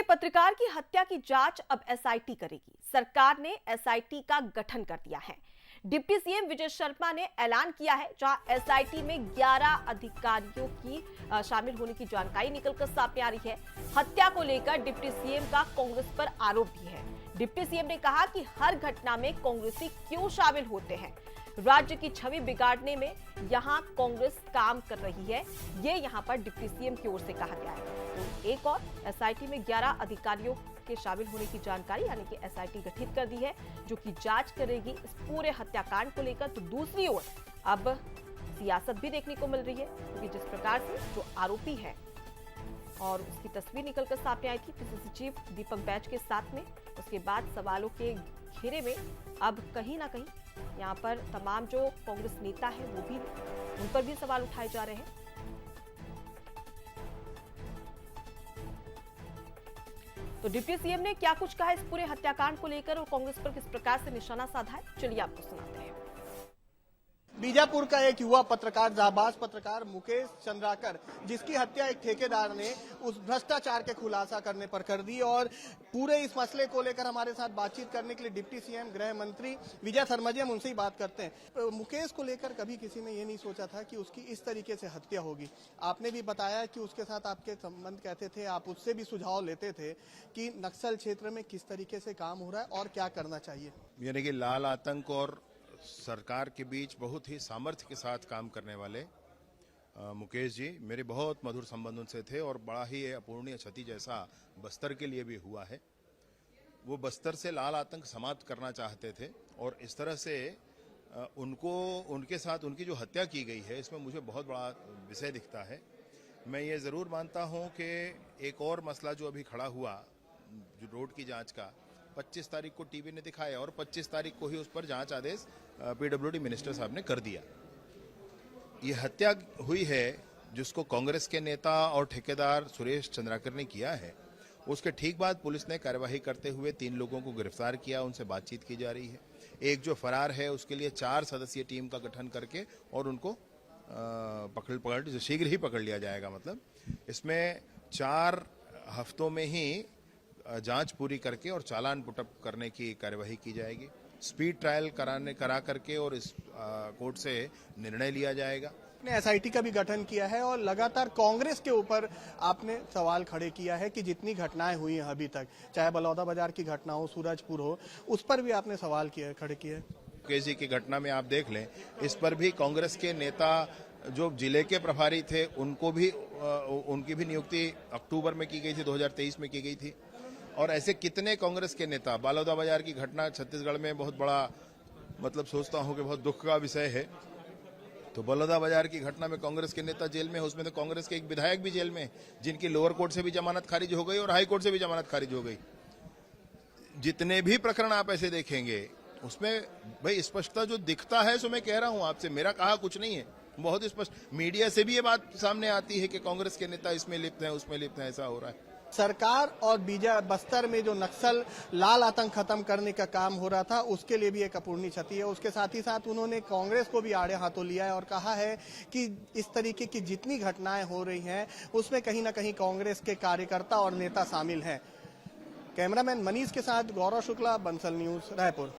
पत्रकार की हत्या की जांच अब एसआईटी करेगी। सरकार ने एसआईटी का गठन कर दिया है। डिप्टी सीएम विजय शर्मा ने ऐलान किया है, जहां एसआईटी में 11 अधिकारियों की शामिल होने की जानकारी निकलकर सामने आ रही है। हत्या को लेकर डिप्टी सीएम का कांग्रेस पर आरोप भी है। डिप्टी सीएम ने कहा कि हर घटना में कांग्रेसी क्यों शामिल होते हैं, राज्य की छवि बिगाड़ने में यहां कांग्रेस काम कर रही है, ये यहां पर डिप्टी सीएम की ओर से कहा गया है। तो एक और एसआईटी में 11 अधिकारियों के शामिल होने की जानकारी यानी कि एसआईटी गठित कर दी है, जो कि जांच करेगी इस पूरे हत्याकांड को लेकर। तो दूसरी ओर अब सियासत भी देखने को मिल रही है, क्योंकि जिस प्रकार से जो आरोपी है और उसकी तस्वीर निकलकर सामने आई थी पीसीसी चीफ दीपक बैज के साथ में, उसके बाद सवालों के घेरे में अब कहीं ना कहीं यहाँ पर तमाम जो कांग्रेस नेता है वो भी, उन पर भी सवाल उठाए जा रहे हैं। तो डिप्टी सीएम ने क्या कुछ कहा इस पूरे हत्याकांड को लेकर और कांग्रेस पर किस प्रकार से निशाना साधा है, चलिए आपको सुनाते हैं। बीजापुर का एक युवा पत्रकार, जाबाज पत्रकार मुकेश चंद्राकर, जिसकी हत्या एक ठेकेदार ने उस भ्रष्टाचार के खुलासा करने पर कर दी, और पूरे इस मसले को लेकर हमारे साथ बातचीत करने के लिए डिप्टी सीएम गृह मंत्री विजय शर्मा जी, हम उनसे ही बात करते हैं। मुकेश को लेकर कभी किसी ने ये नहीं सोचा था कि उसकी इस तरीके से हत्या होगी। आपने भी बताया कि उसके साथ आपके संबंध कहते थे, आप उससे भी सुझाव लेते थे कि नक्सल क्षेत्र में किस तरीके से काम हो रहा है और क्या करना चाहिए। यानी कि लाल आतंक और सरकार के बीच बहुत ही सामर्थ्य के साथ काम करने वाले मुकेश जी मेरे बहुत मधुर संबंध उनसे थे, और बड़ा ही अपूर्णीय क्षति जैसा बस्तर के लिए भी हुआ है। वो बस्तर से लाल आतंक समाप्त करना चाहते थे, और इस तरह से उनके साथ उनकी जो हत्या की गई है, इसमें मुझे बहुत बड़ा विषय दिखता है। मैं ये ज़रूर मानता हूँ कि एक और मसला जो अभी खड़ा हुआ, जो रोड की जाँच का, 25 तारीख को टीवी ने दिखाया और 25 तारीख को ही उस पर जांच आदेश पीडब्ल्यूडी मिनिस्टर साहब ने कर दिया। ये हत्या हुई है जिसको कांग्रेस के नेता और ठेकेदार सुरेश चंद्राकर ने किया है। उसके ठीक बाद पुलिस ने कार्यवाही करते हुए 3 लोगों को गिरफ्तार किया, उनसे बातचीत की जा रही है। एक जो फरार है उसके लिए 4 सदस्यीय टीम का गठन करके और उनको पकड़ शीघ्र ही पकड़ लिया जाएगा। मतलब इसमें 4 हफ्तों में ही जांच पूरी करके और चालान पुटअप करने की कार्यवाही की जाएगी। स्पीड ट्रायल करा करके और इस कोर्ट से निर्णय लिया जाएगा। आपने एसआईटी का भी गठन किया है और लगातार कांग्रेस के ऊपर आपने सवाल खड़े किया है कि जितनी घटनाएं हुई हैं अभी तक, चाहे बलौदा बाजार की घटना हो, सूरजपुर हो, उस पर भी आपने सवाल खड़े किए। केजी की घटना में आप देख लें, इस पर भी कांग्रेस के नेता जो जिले के प्रभारी थे उनकी भी नियुक्ति अक्टूबर में की गई थी, 2023 में की गई थी। और ऐसे कितने कांग्रेस के नेता, बलौदा बाजार की घटना छत्तीसगढ़ में बहुत बड़ा, मतलब सोचता हूं कि बहुत दुख का विषय है। तो बलौदा बाजार की घटना में कांग्रेस के नेता जेल में, उसमें तो कांग्रेस के एक विधायक भी जेल में, जिनकी लोअर कोर्ट से भी जमानत खारिज हो गई और हाई कोर्ट से भी जमानत खारिज हो गई। जितने भी प्रकरण आप ऐसे देखेंगे उसमें भाई स्पष्टता जो दिखता है, सो मैं कह रहा हूं आपसे, मेरा कहा कुछ नहीं है, बहुत स्पष्ट। मीडिया से भी ये बात सामने आती है कि कांग्रेस के नेता इसमें लिप्त हैं, उसमें लिप्त हैं, ऐसा हो रहा है। सरकार और बस्तर में जो नक्सल लाल आतंक खत्म करने का काम हो रहा था, उसके लिए भी एक अपूर्णीय क्षति है। उसके साथ ही साथ उन्होंने कांग्रेस को भी आड़े हाथों लिया है और कहा है कि इस तरीके की जितनी घटनाएं हो रही हैं उसमें कहीं ना कहीं कांग्रेस के कार्यकर्ता और नेता शामिल हैं। कैमरामैन मनीष के साथ गौरव शुक्ला, बंसल न्यूज, रायपुर।